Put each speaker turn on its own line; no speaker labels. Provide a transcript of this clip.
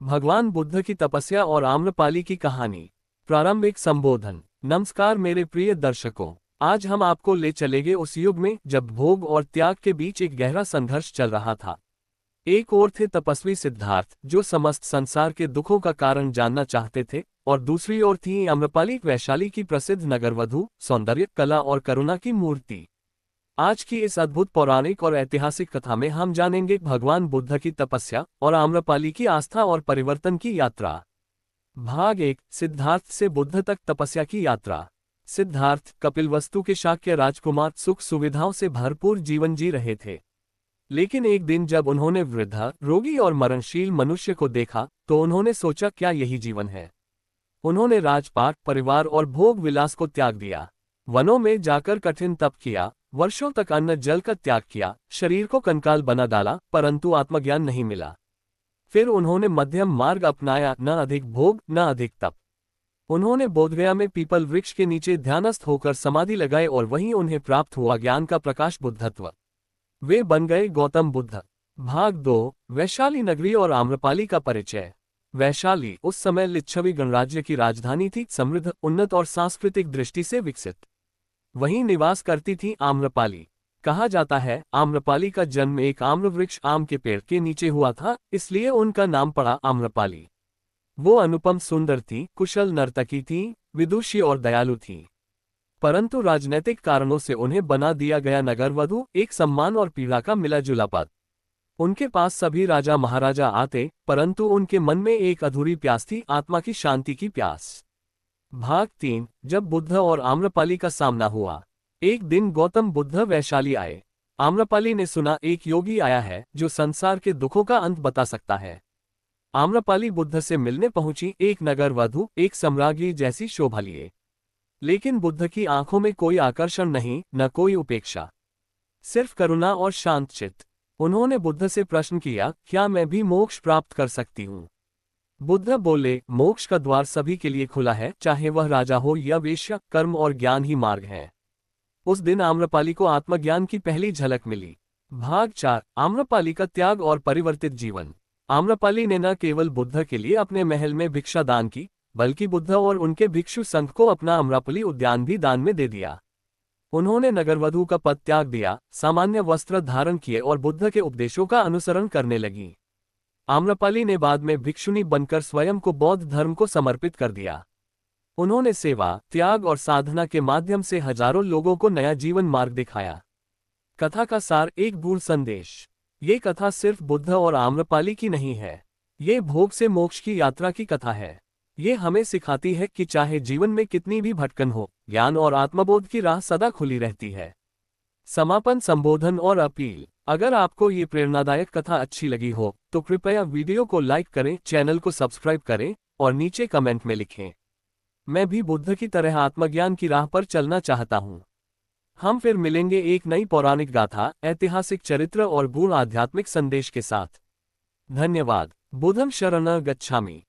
भगवान बुद्ध की तपस्या और आम्रपाली की कहानी। प्रारंभिक संबोधन। नमस्कार मेरे प्रिय दर्शकों, आज हम आपको ले चलेंगे उस युग में जब भोग और त्याग के बीच एक गहरा संघर्ष चल रहा था। एक ओर थे तपस्वी सिद्धार्थ, जो समस्त संसार के दुखों का कारण जानना चाहते थे, और दूसरी ओर थी आम्रपाली, वैशाली की प्रसिद्ध नगरवधू, सौंदर्य, कला और करुणा की मूर्ति। आज की इस अद्भुत पौराणिक और ऐतिहासिक कथा में हम जानेंगे भगवान बुद्ध की तपस्या और आम्रपाली की आस्था और परिवर्तन की यात्रा। भाग 1, सिद्धार्थ से बुद्ध तक तपस्या की यात्रा। सिद्धार्थ कपिलवस्तु के शाक्य राजकुमार सुख सुविधाओं से भरपूर जीवन जी रहे थे। लेकिन एक दिन जब उन्होंने वृद्ध, रोगी और मरणशील मनुष्य को देखा तो उन्होंने सोचा, क्या यही जीवन है? उन्होंने राजपाट, परिवार और भोग विलास को त्याग दिया। वनों में जाकर कठिन तप किया, वर्षों तक अन्न जल का त्याग किया, शरीर को कंकाल बना डाला, परंतु आत्मज्ञान नहीं मिला। फिर उन्होंने मध्यम मार्ग अपनाया, न अधिक भोग न अधिक तप। उन्होंने बोधगया में पीपल वृक्ष के नीचे ध्यानस्थ होकर समाधि लगाए और वहीं उन्हें प्राप्त हुआ ज्ञान का प्रकाश, बुद्धत्व। वे बन गए गौतम बुद्ध। भाग 2, वैशाली नगरी और आम्रपाली का परिचय। वैशाली उस समय लिच्छवी गणराज्य की राजधानी थी, समृद्ध, उन्नत और सांस्कृतिक दृष्टि से विकसित। वहीं निवास करती थी आम्रपाली। कहा जाता है, आम्रपाली का जन्म एक आम्रवृक्ष आम के पेड़ के नीचे हुआ था, इसलिए उनका नाम पड़ा आम्रपाली। वो अनुपम सुंदर थी, कुशल नर्तकी थी, विदुषी और दयालु थी। परंतु राजनैतिक कारणों से उन्हें बना दिया गया नगरवधू, एक सम्मान और पीड़ा का मिला जुला पद। उनके पास सभी राजा महाराजा आते, परंतु उनके मन में एक अधूरी प्यास थी, आत्मा की शांति की प्यास। भाग 3, जब बुद्ध और आम्रपाली का सामना हुआ। एक दिन गौतम बुद्ध वैशाली आए। आम्रपाली ने सुना, एक योगी आया है जो संसार के दुखों का अंत बता सकता है। आम्रपाली बुद्ध से मिलने पहुंची, एक नगरवधू, एक सम्राज्ञी जैसी शोभा लिए। लेकिन बुद्ध की आंखों में कोई आकर्षण नहीं, न कोई उपेक्षा, सिर्फ करुणा और शांत चित्त। उन्होंने बुद्ध से प्रश्न किया, क्या मैं भी मोक्ष प्राप्त कर सकती हूँ? बुद्ध बोले, मोक्ष का द्वार सभी के लिए खुला है, चाहे वह राजा हो या वेश्या, कर्म और ज्ञान ही मार्ग है। उस दिन आम्रपाली को आत्मज्ञान की पहली झलक मिली। भाग 4, आम्रपाली का त्याग और परिवर्तित जीवन। आम्रपाली ने न केवल बुद्ध के लिए अपने महल में भिक्षा दान की, बल्कि बुद्ध और उनके भिक्षु संघ को अपना आम्रपाली उद्यान भी दान में दे दिया। उन्होंने नगरवधू का पद त्याग दिया, सामान्य वस्त्र धारण किए और बुद्ध के उपदेशों का अनुसरण करने लगी। आम्रपाली ने बाद में भिक्षुणी बनकर स्वयं को बौद्ध धर्म को समर्पित कर दिया। उन्होंने सेवा, त्याग और साधना के माध्यम से हजारों लोगों को नया जीवन मार्ग दिखाया। कथा का सार, एक गूढ़ संदेश। ये कथा सिर्फ बुद्ध और आम्रपाली की नहीं है, ये भोग से मोक्ष की यात्रा की कथा है। ये हमें सिखाती है कि चाहे जीवन में कितनी भी भटकन हो, ज्ञान और आत्मबोध की राह सदा खुली रहती है। समापन संबोधन और अपील। अगर आपको ये प्रेरणादायक कथा अच्छी लगी हो तो कृपया वीडियो को लाइक करें, चैनल को सब्सक्राइब करें और नीचे कमेंट में लिखें, मैं भी बुद्ध की तरह आत्मज्ञान की राह पर चलना चाहता हूँ। हम फिर मिलेंगे एक नई पौराणिक गाथा, ऐतिहासिक चरित्र और गूढ़ आध्यात्मिक संदेश के साथ। धन्यवाद। बुद्धं शरणं गच्छामि।